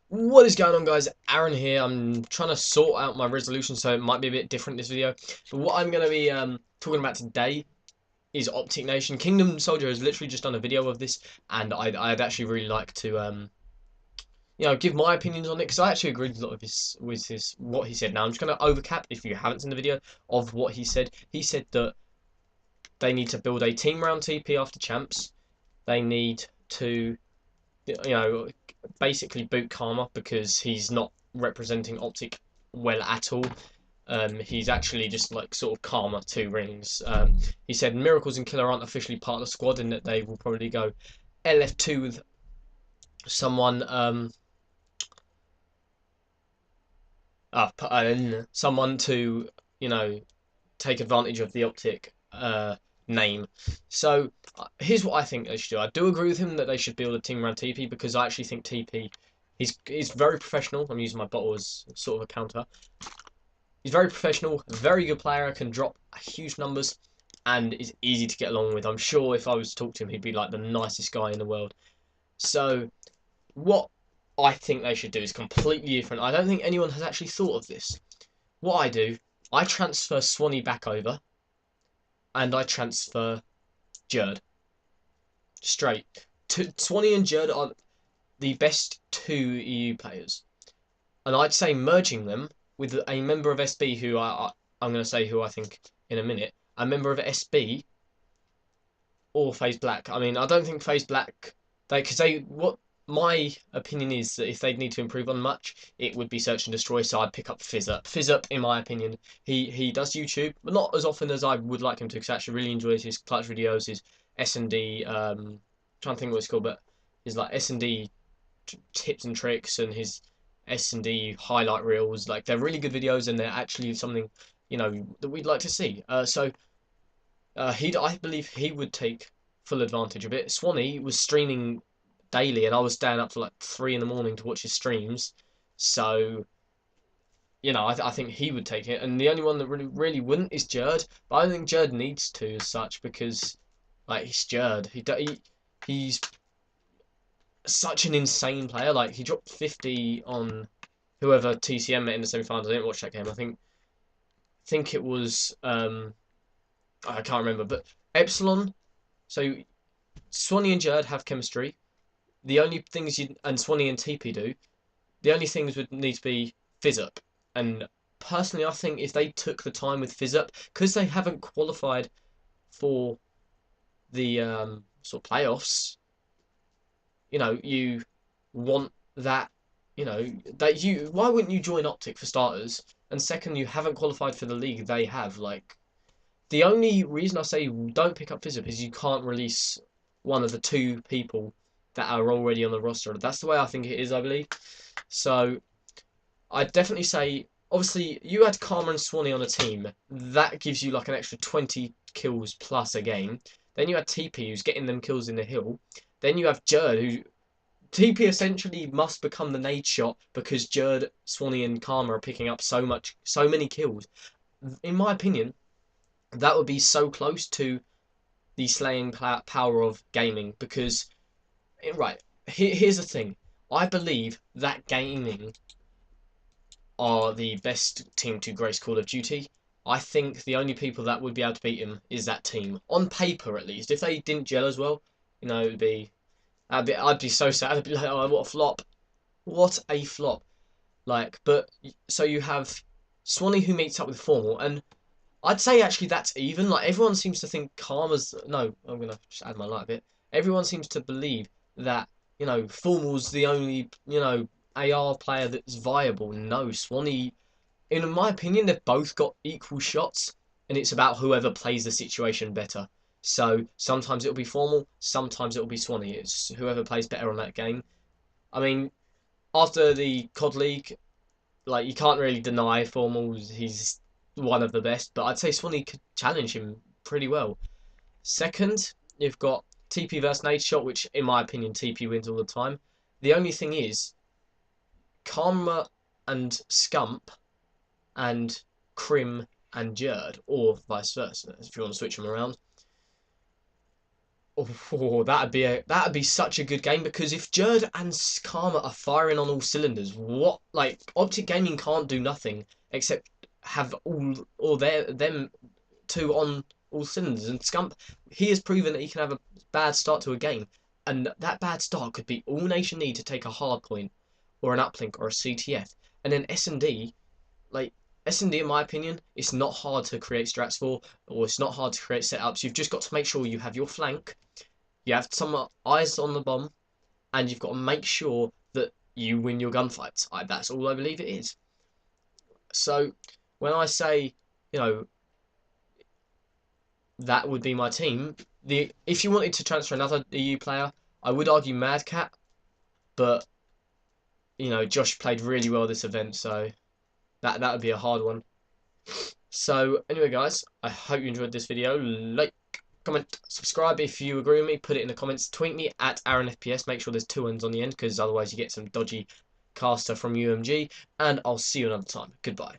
What is going on, guys? Aaron here. I'm trying to sort out my resolution, so it might be a bit different this video. But what I'm going to be talking about today is OpTic Nation. Kingdom Soldier has literally just done a video of this, and I'd actually really like to give my opinions on it, because I actually agreed with a lot of his what he said. Now I'm just going to overcap, if you haven't seen the video, of what he said. He said that they need to build a team round TP after champs. They need to basically boot Karma because he's not representing OpTic well at all. He's actually just like sort of Karma 2 rings. He said Miracles and Killer aren't officially part of the squad, and that they will probably go LF2 with someone someone to take advantage of the OpTic name. So here's what I think they should do. I do agree with him that they should build a team around TP, because I actually think TP he's very professional. I'm using my bottle as sort of a counter. He's very professional, very good player, can drop huge numbers, and is easy to get along with. I'm sure if I was to talk to him, he'd be like the nicest guy in the world. So what I think they should do is completely different. I don't think anyone has actually thought of this. What I do, I transfer Swanee back over, and I transfer Jerd straight. Swanee and Jerd are the best two EU players, and I'd say merging them with a member of SB who I'm going to say who I think in a minute, a member of SB or FaZe Black. I mean, I don't think FaZe Black what my opinion is that if they'd need to improve on much, it would be search and destroy. So I'd pick up FizzUp. FizzUp, in my opinion, he does YouTube, but not as often as I would like him to, because I actually really enjoys his clutch videos, his S&D. Trying to think what it's called, but his like S&D tips and tricks, and his S&D highlight reels. Like, they're really good videos, and they're actually something that we'd like to see. I believe he would take full advantage of it. Swanee was streaming daily, and I was staying up to like 3 in the morning to watch his streams. So I think he would take it, and the only one that really wouldn't is Jerd. But I don't think Jerd needs to as such, because like, he's Jerd. He's such an insane player. Like, he dropped 50 on whoever TCM met in the semi-finals. I didn't watch that game. I think it was I can't remember, but Epsilon. So Swanee and Jerd have chemistry. The only things and Swanee and TP do. The only things would need to be FizzUp. And personally, I think if they took the time with FizzUp, because they haven't qualified for the sort of playoffs, you want that, why wouldn't you join OpTic for starters? And second, you haven't qualified for the league they have. Like, the only reason I say don't pick up FizzUp is you can't release one of the two people that are already on the roster. That's the way I think it is, I believe. So I'd definitely say, obviously, you had Karma and Swanee on a team. That gives you like an extra 20 kills plus a game. Then you had TP, who's getting them kills in the hill. Then you have Jerd, who TP essentially must become the nade shot, because Jerd, Swanee, and Karma are picking up so many kills. In my opinion, that would be so close to the slaying power of gaming, because right, here's the thing. I believe that gaming are the best team to grace Call of Duty. I think the only people that would be able to beat him is that team, on paper at least. If they didn't gel as well, it'd be I'd be so sad. I'd be like, oh, what a flop. What a flop. Like, but so you have Swanee, who meets up with Formal, and I'd say actually that's even. Like, everyone seems to think Karma's. No, I'm gonna just add my light a bit. Everyone seems to believe that Formal's the only AR player that's viable. No, Swanee. In my opinion, they've both got equal shots, and it's about whoever plays the situation better. So sometimes it'll be Formal, sometimes it'll be Swanee. It's whoever plays better on that game. I mean, after the COD League, like, you can't really deny Formal's. He's one of the best, but I'd say Swanee could challenge him pretty well. Second, you've got TP versus Nade Shot, which in my opinion TP wins all the time. The only thing is, Karma and Scump and Crim and Jerd, or vice versa, if you want to switch them around. Oh, that'd be such a good game because if Jerd and Karma are firing on all cylinders, what like Optic Gaming can't do nothing except have all them two on all cylinders. And Scump, he has proven that he can have a bad start to a game, and that bad start could be all Nation need to take a hard point or an uplink or a CTF, and then S&D like S&D, in my opinion, it's not hard to create strats for, or it's not hard to create setups. You've just got to make sure you have your flank, you have some eyes on the bomb, and you've got to make sure that you win your gunfights. That's all I believe it is. So when I say, you know, that would be my team. If you wanted to transfer another EU player, I would argue Madcat, but Josh played really well this event, so that would be a hard one. So anyway, guys, I hope you enjoyed this video. Like, comment, subscribe if you agree with me. Put it in the comments. Tweet me at AaronFPS. Make sure there's 2 N's on the end because otherwise you get some dodgy caster from UMG. And I'll see you another time. Goodbye.